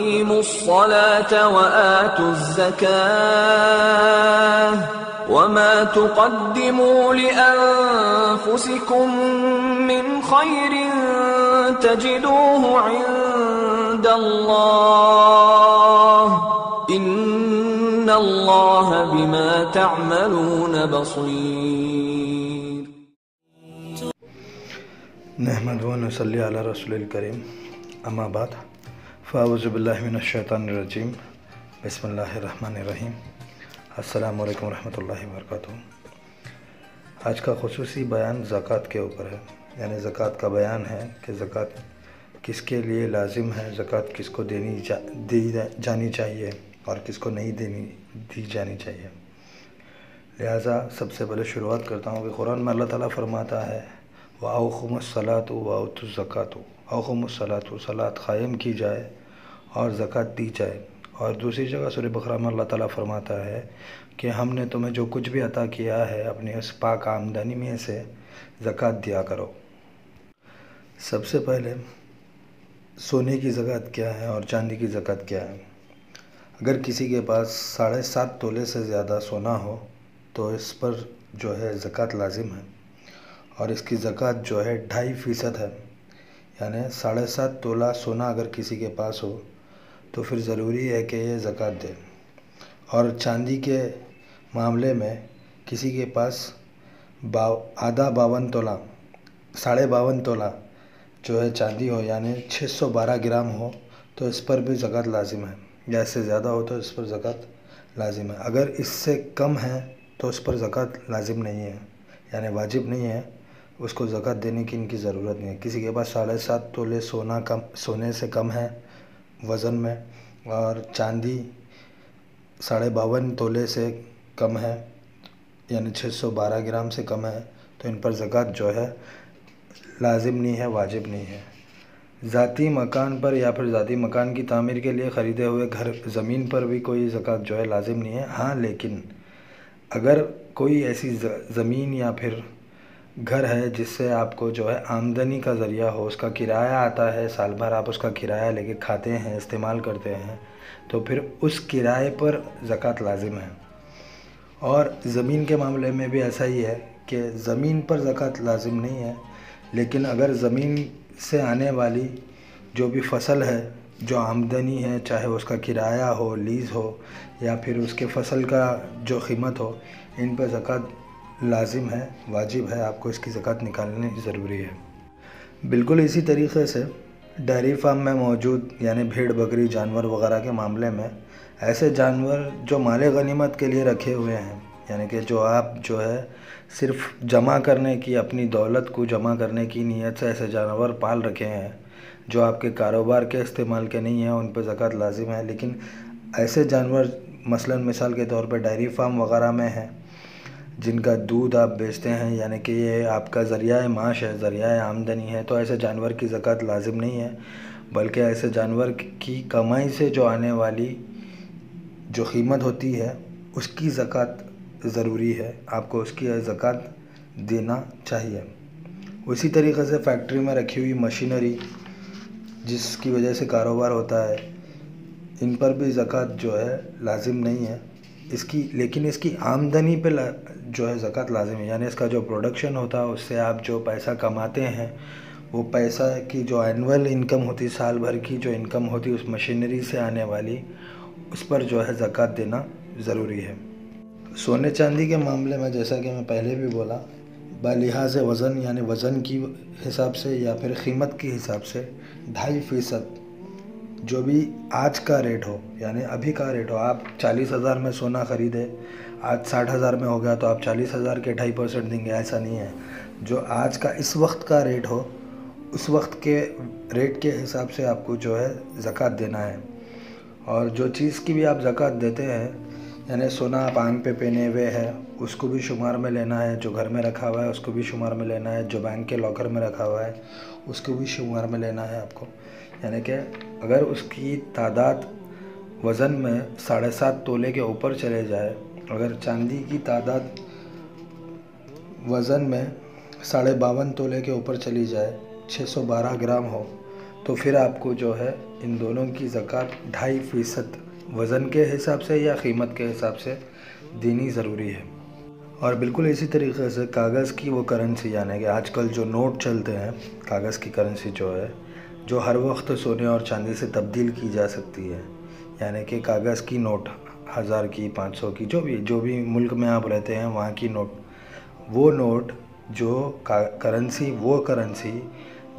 وأقيموا الصلاة وآتوا الزكاة وما تقدموا لأنفسكم من خير تجدوه عند الله إن الله بما تعملون بصير. نحمد و نصلی علی رسول الکریم، اما بعد فاعوذ باللہ من الشیطان الرجیم، بسم اللہ الرحمن الرحیم. السلام علیکم ورحمۃ اللہ وبرکاتہ. آج کا خصوصی بیان زکوٰۃ کے اوپر ہے، یعنی زکوٰۃ کا بیان ہے کہ زکوٰۃ کس کے لیے لازم ہے، زکوٰۃ کس کو دی جانی چاہیے اور کس کو نہیں دی جانی چاہیے. لہٰذا سب سے پہلے شروعات کرتا ہوں کہ قرآن میں اللہ تعالیٰ فرماتا ہے وَأَوْقِمُوا الصَّلَاةَ وَآتُوا الزَّكَاةَ، أَوْقِمُوا الصَّلَاةَ، صلاۃ قائم کی جائے اور زکوٰۃ دی جائے. اور دوسری جگہ سورہ بقرہ میں اللہ تعالیٰ فرماتا ہے کہ ہم نے تمہیں جو کچھ بھی عطا کیا ہے اپنی اس پاک آمدنی میں سے زکوٰۃ دیا کرو. سب سے پہلے سونے کی زکوٰۃ کیا ہے اور چاندی کی زکوٰۃ کیا ہے. اگر کسی کے پاس 7.5 تولے سے زیادہ سونا ہو تو اس پر جو ہے زکوٰۃ لازم ہے، اور اس کی زکوٰۃ جو ہے 2.5% ہے. یعنی 7.5 تولہ سونا اگر کسی کے پاس ہو تو پھر ضروری ہے کہ یہ زکوٰۃ دے. اور چاندی کے معاملے میں کسی کے پاس 52 تولہ 52.5 تولہ جو ہے چاندی ہو، یعنی 612 گرام ہو، تو اس پر بھی زکوٰۃ لازم ہے، یا اس سے زیادہ ہو تو اس پر زکوٰۃ لازم ہے. اگر اس سے کم ہے تو اس پر زکوٰۃ لازم نہیں ہے، یعنی واجب نہیں ہے، اس کو زکوٰۃ دینے کی ان کی ضرورت نہیں ہے. کسی کے پاس 7.5 تولے سونے سے کم ہے وزن میں، اور چاندی 52.5 تولے سے کم ہے، یعنی 612 گرام سے کم ہے، تو ان پر زکوٰۃ جو ہے لازم نہیں ہے، واجب نہیں ہے. ذاتی مکان پر یا پھر ذاتی مکان کی تعمیر کے لیے خریدے ہوئے گھر زمین پر بھی کوئی زکوٰۃ جو ہے لازم نہیں ہے. ہاں، لیکن اگر کوئی ایسی زمین یا پھر گھر ہے جس سے آپ کو جو ہے آمدنی کا ذریعہ ہو، اس کا کرایہ آتا ہے، سال بھر آپ اس کا کرایہ لے کے کھاتے ہیں، استعمال کرتے ہیں، تو پھر اس کرائے پر زکوٰۃ لازم ہے. اور زمین کے معاملے میں بھی ایسا ہی ہے کہ زمین پر زکوٰۃ لازم نہیں ہے، لیکن اگر زمین سے آنے والی جو بھی فصل ہے، جو آمدنی ہے، چاہے اس کا کرایہ ہو، لیز ہو، یا پھر اس کے فصل کا جو قیمت ہو، ان پر زکوٰۃ لازم ہے، واجب ہے. آپ کو اس کی زکوٰۃ نکالنی ضروری ہے. بالکل اسی طریقے سے ڈیری فارم میں موجود یعنی بھیڑ بکری جانور وغیرہ کے معاملے میں ایسے جانور جو مال غنیمت کے لیے رکھے ہوئے ہیں، یعنی کہ جو آپ جو ہے صرف جمع کرنے کی، اپنی دولت کو جمع کرنے کی نیت سے ایسے جانور پال رکھے ہیں جو آپ کے کاروبار کے استعمال کے نہیں ہیں، ان پہ زکوٰۃ لازم ہے. لیکن ایسے جانور مثال کے طور پہ ڈیری فارم وغیرہ میں ہیں جن کا دودھ آپ بیچتے ہیں، یعنی کہ یہ آپ کا ذریعہ معاش ہے، ذریعہ آمدنی ہے، تو ایسے جانور کی زکوٰۃ لازم نہیں ہے، بلکہ ایسے جانور کی کمائی سے جو آنے والی جو قیمت ہوتی ہے اس کی زکوٰۃ ضروری ہے. آپ کو اس کی زکوٰۃ دینا چاہیے. اسی طریقے سے فیکٹری میں رکھی ہوئی مشینری جس کی وجہ سے کاروبار ہوتا ہے، ان پر بھی زکوٰۃ جو ہے لازم نہیں ہے. لیکن اس کی آمدنی پہ جو ہے زکوٰۃ لازم ہے، یعنی اس کا جو پروڈکشن ہوتا ہے، اس سے آپ جو پیسہ کماتے ہیں، وہ پیسہ کی جو اینول انکم ہوتی، سال بھر کی جو انکم ہوتی اس مشینری سے آنے والی، اس پر جو ہے زکوٰۃ دینا ضروری ہے. سونے چاندی کے معاملے میں جیسا کہ میں پہلے بھی بولا، بلحاظ وزن یعنی وزن کی حساب سے یا پھر قیمت کے حساب سے 2.5% جو بھی آج کا ریٹ ہو، یعنی ابھی کا ریٹ ہو. آپ 40,000 میں سونا خریدے، آج 60,000 میں ہو گیا تو آپ 40,000 کے 2.5% دیں گے، ایسا نہیں ہے. جو آج کا اس وقت کا ریٹ ہو، اس وقت کے ریٹ کے حساب سے آپ کو جو ہے زکوٰۃ دینا ہے. اور جو چیز کی بھی آپ زکوٰۃ دیتے ہیں، یعنی سونا آپ آنکھ پہ پہنے ہوئے ہے، اس کو بھی شمار میں لینا ہے، جو گھر میں رکھا ہوا ہے اس کو بھی شمار میں لینا ہے، جو بینک کے لاکر میں رکھا ہوا ہے اس کو بھی شمار میں لینا ہے آپ کو. یعنی کہ اگر اس کی تعداد وزن میں 7.5 تولے کے اوپر چلے جائے، اگر چاندی کی تعداد وزن میں 52.5 تولے کے اوپر چلی جائے، 612 گرام ہو، تو پھر آپ کو جو ہے ان دونوں کی زکوٰۃ 2.5% وزن کے حساب سے یا قیمت کے حساب سے دینی ضروری ہے۔ اور بالکل اسی طریقے سے کاغذ کی وہ کرنسی، یعنی کہ آج کل جو نوٹ چلتے ہیں، کاغذ کی کرنسی جو ہے، جو ہر وقت سونے اور چاندی سے تبدیل کی جا سکتی ہے، یعنی کہ کاغذ کی نوٹ 1000 کی، 500 کی، جو بھی ملک میں آپ رہتے ہیں وہاں کی نوٹ، وہ نوٹ جو کرنسی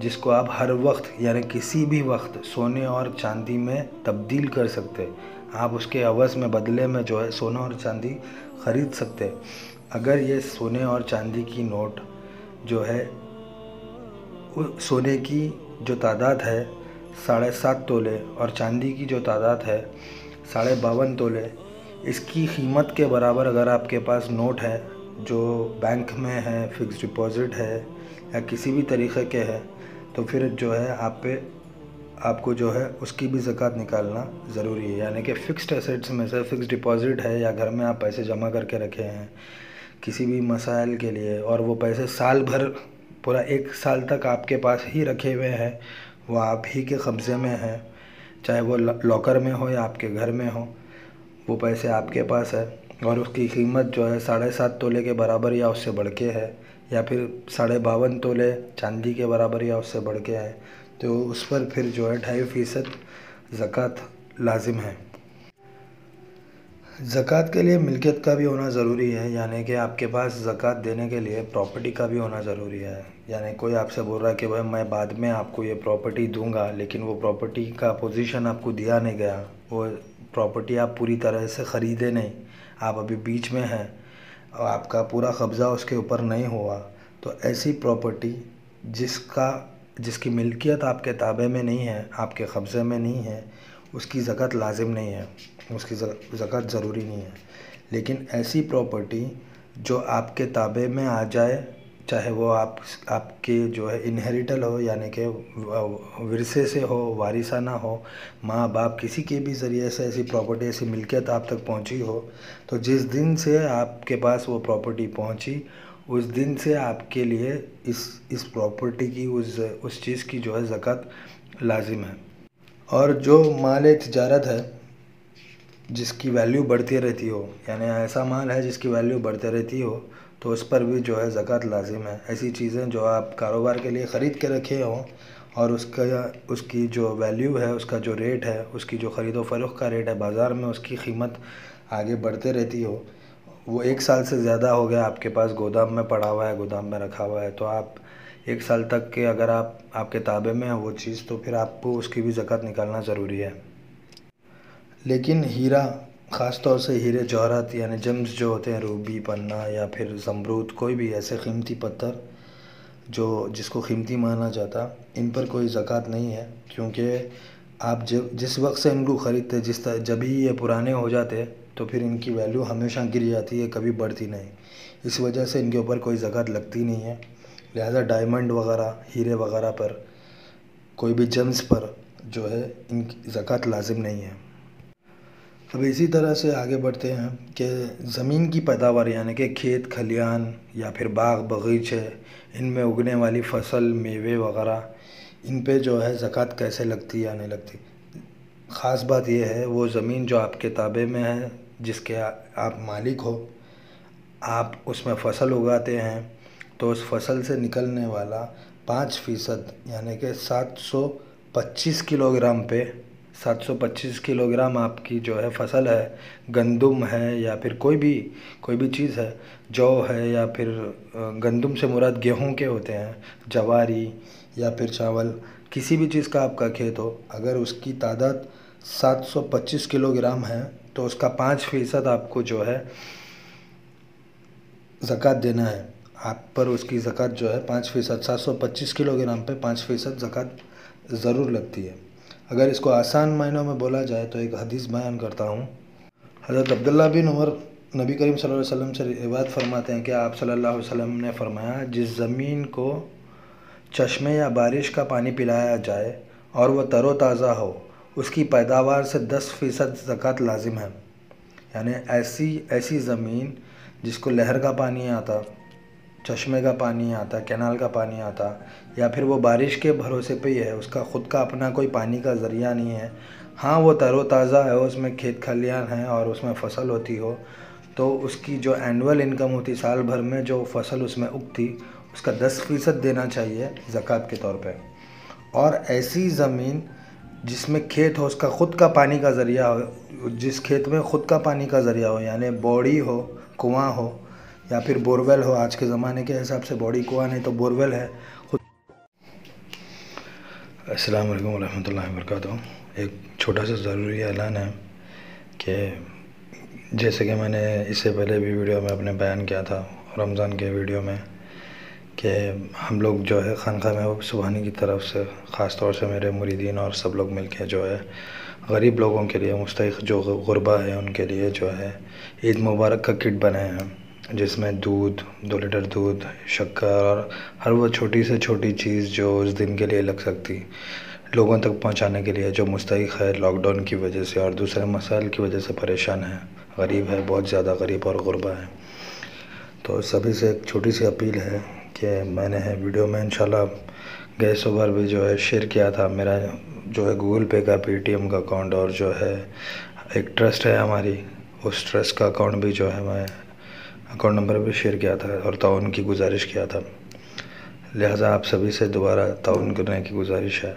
جس کو آپ ہر وقت یعنی کسی بھی وقت سونے اور چاندی میں تبدیل کر سکتے، آپ اس کے عوض میں بدلے میں جو ہے سونا اور چاندی خرید سکتے۔ اگر یہ سونے اور چاندی کی نوٹ جو ہے، سونے کی جو تعداد ہے 7.5 تولے اور چاندی کی جو تعداد ہے 52.5 تولے، اس کی قیمت کے برابر اگر آپ کے پاس نوٹ ہے جو بینک میں ہے، فکس ڈپازٹ ہے یا کسی بھی طریقے کے ہے، تو پھر جو ہے آپ کو جو ہے اس کی بھی زکوٰۃ نکالنا ضروری ہے۔ یعنی کہ فکسڈ ایسیٹس میں سے فکس ڈپازٹ ہے یا گھر میں آپ پیسے جمع کر کے رکھے ہیں کسی بھی مسائل کے لیے، اور وہ پیسے سال بھر پورا 1 سال تک آپ کے پاس ہی رکھے ہوئے ہیں، وہ آپ ہی کے قبضے میں ہیں، چاہے وہ لاکر میں ہو یا آپ کے گھر میں ہو، وہ پیسے آپ کے پاس ہے اور اس کی قیمت جو ہے 7.5 تولے کے برابر یا اس سے بڑھ کے ہے، یا پھر 52.5 تولے چاندی کے برابر یا اس سے بڑھ کے ہے، تو اس پر پھر جو ہے 2.5% زکوٰۃ لازم ہے۔ زکوٰۃ کے لیے ملکیت کا بھی ہونا ضروری ہے، یعنی کہ آپ کے پاس زکوٰۃ دینے کے لیے پراپرٹی کا بھی ہونا ضروری ہے۔ یعنی کوئی آپ سے بول رہا ہے کہ بھائی میں بعد میں آپ کو یہ پراپرٹی دوں گا، لیکن وہ پراپرٹی کا پوزیشن آپ کو دیا نہیں گیا، وہ پراپرٹی آپ پوری طرح سے خریدے نہیں، آپ ابھی بیچ میں ہیں اور آپ کا پورا قبضہ اس کے اوپر نہیں ہوا، تو ایسی پراپرٹی جس کی ملکیت آپ کے تابع میں نہیں ہے، آپ کے قبضے میں نہیں ہے، اس کی زکوٰۃ لازم نہیں ہے، اس کی زکوٰۃ ضروری نہیں ہے۔ لیکن ایسی پراپرٹی جو آپ کے تابع میں آ جائے، چاہے وہ آپ کے جو ہے انہیریٹل ہو، یعنی کہ ورثے سے ہو، وارثانہ ہو، ماں باپ کسی کے بھی ذریعے سے ایسی پراپرٹی، ایسی ملکیت آپ تک پہنچی ہو، تو جس دن سے آپ کے پاس وہ پراپرٹی پہنچی، اس دن سے آپ کے لیے اس پراپرٹی کی اس چیز کی جو ہے زکوٰۃ لازم ہے۔ اور جو مال تجارت ہے جس کی ویلیو بڑھتی رہتی ہو، یعنی ایسا مال ہے جس کی ویلیو بڑھتی رہتی ہو، تو اس پر بھی جو ہے زکوٰۃ لازم ہے۔ ایسی چیزیں جو آپ کاروبار کے لیے خرید کے رکھے ہوں اور اس کی جو ویلیو ہے، اس کا جو ریٹ ہے، اس کی جو خرید و فروخت کا ریٹ ہے بازار میں، اس کی قیمت آگے بڑھتے رہتی ہو، وہ 1 سال سے زیادہ ہو گیا آپ کے پاس گودام میں پڑا ہوا ہے، گودام میں رکھا ہوا ہے، تو آپ 1 سال تک کے اگر آپ کے تابع میں ہے وہ چیز، تو پھر آپ کو اس کی بھی زکوٰۃ نکالنا ضروری ہے۔ لیکن ہیرا، خاص طور سے ہیرے جواہرات یعنی جیمز جو ہوتے ہیں، روبی، پنا یا پھر زمرد، کوئی بھی ایسے قیمتی پتھر جس کو قیمتی مانا جاتا، ان پر کوئی زکوٰۃ نہیں ہے، کیونکہ آپ جس وقت سے ان کو خریدتے، جب ہی یہ پرانے ہو جاتے تو پھر ان کی ویلیو ہمیشہ گر جاتی ہے، کبھی بڑھتی نہیں، اس وجہ سے ان کے اوپر کوئی زکوٰۃ لگتی نہیں ہے۔ لہذا ڈائمنڈ وغیرہ، ہیرے وغیرہ پر، کوئی بھی جیمز پر جو ہے ان کی زکوٰۃ لازم نہیں ہے۔ اب اسی طرح سے آگے بڑھتے ہیں کہ زمین کی پیداوار، یعنی کہ کھیت کھلیان یا پھر باغ باغیچے، ان میں اگنے والی فصل، میوے وغیرہ، ان پہ جو ہے زکوٰۃ کیسے لگتی یا نہیں لگتی۔ خاص بات یہ ہے، وہ زمین جو آپ کے تابع میں ہے، جس کے آپ مالک ہو، آپ اس میں فصل اگاتے ہیں، تو اس فصل سے نکلنے والا 5% یعنی کہ 725 کلو گرام پہ 725 کلو گرام آپ کی جو ہے فصل ہے، گندم ہے یا پھر کوئی بھی چیز ہے، جو ہے یا پھر گندم سے مراد گیہوں کے ہوتے ہیں، جواری یا پھر چاول، کسی بھی چیز کا آپ کا کھیت ہو، اگر اس کی تعداد 725 کلو گرام ہے تو اس کا 5% آپ کو جو ہے زکوٰۃ دینا ہے۔ آپ پر اس کی زکوٰۃ جو ہے 5%، 725 کلو گرام پہ 5% زکوٰۃ ضرور لگتی ہے۔ اگر اس کو آسان معنوں میں بولا جائے تو ایک حدیث بیان کرتا ہوں۔ حضرت عبداللہ بن عمر نبی کریم صلی اللہ علیہ وسلم سے روایت فرماتے ہیں کہ آپ صلی اللہ علیہ وسلم نے فرمایا، جس زمین کو چشمے یا بارش کا پانی پلایا جائے اور وہ تر و تازہ ہو، اس کی پیداوار سے 10% زکوٰۃ لازم ہے۔ یعنی ایسی زمین جس کو لہر کا پانی آتا، چشمے کا پانی آتا، کینال کا پانی آتا، یا پھر وہ بارش کے بھروسے پہ ہی ہے، اس کا خود کا اپنا کوئی پانی کا ذریعہ نہیں ہے، ہاں وہ تر و تازہ ہے، اس میں کھیت کھلیان ہیں اور اس میں فصل ہوتی ہو، تو اس کی جو اینول انکم ہوتی سال بھر میں جو فصل اس میں اگتی، اس کا 10% دینا چاہیے زکوٰۃ کے طور پہ۔ اور ایسی زمین جس میں کھیت ہو، اس کا خود کا پانی کا ذریعہ ہو، جس کھیت میں خود کا پانی کا ذریعہ ہو، یعنی بوڑی ہو، کنواں ہو، یا پھر بورویل ہو، آج کے زمانے کے حساب سے بوڑی کنواں نہیں تو بورویل ہے۔ السلام علیکم ورحمۃ اللہ وبرکاتہ۔ ایک چھوٹا سا ضروری اعلان ہے کہ جیسے کہ میں نے اس سے پہلے بھی ویڈیو میں اپنے بیان کیا تھا، رمضان کے ویڈیو میں، کہ ہم لوگ جو ہے خانقاہ محبوب سبحانی کی طرف سے، خاص طور سے میرے مریدین اور سب لوگ مل کے جو ہے غریب لوگوں کے لیے، مستحق جو غربا ہے ان کے لیے جو ہے عید مبارک کا کٹ بنائے ہیں، جس میں دودھ، 2 لیٹر دودھ، شکر اور ہر وہ چھوٹی سے چھوٹی چیز جو اس دن کے لیے لگ سکتی، لوگوں تک پہنچانے کے لیے، جو مستحق ہے لاک ڈاؤن کی وجہ سے اور دوسرے مسائل کی وجہ سے پریشان ہے، غریب ہے، بہت زیادہ غریب اور غربا ہے۔ تو سبھی سے ایک چھوٹی سی اپیل ہے کہ میں نے ویڈیو میں انشاءاللہ گئے صبح بھی جو ہے شیئر کیا تھا، میرا جو ہے گوگل پے کا، پے ٹی ایم کا اکاؤنٹ، اور جو ہے ایک ٹرسٹ ہے ہماری، اس ٹرسٹ کا اکاؤنٹ بھی جو ہے میں اکاؤنٹ نمبر بھی شیئر کیا تھا اور تعاون کی گزارش کیا تھا، لہٰذا آپ سبھی سے دوبارہ تعاون کرنے کی گزارش ہے۔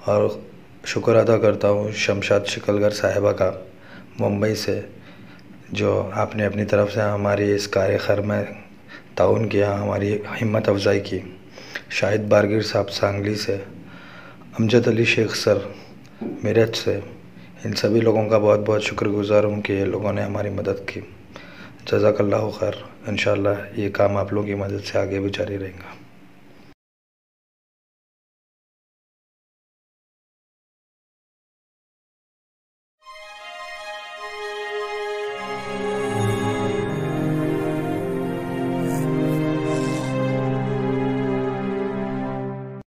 اور شکر ادا کرتا ہوں شمشاد شکلگر صاحبہ کا، ممبئی سے، جو آپ نے اپنی طرف سے ہماری اس کار خیر میں تعاون کیا، ہماری ہمت افزائی کی۔ شاہد بارگیر صاحب سانگلی سے، امجد علی شیخ سر میرٹھ سے، ان سبھی لوگوں کا بہت بہت شکر گزار ہوں کہ یہ لوگوں نے ہماری مدد کی۔ جزاک اللہ خیر۔ انشاءاللہ یہ کام آپ لوگوں کی مدد سے آگے بھی جاری رہے گا۔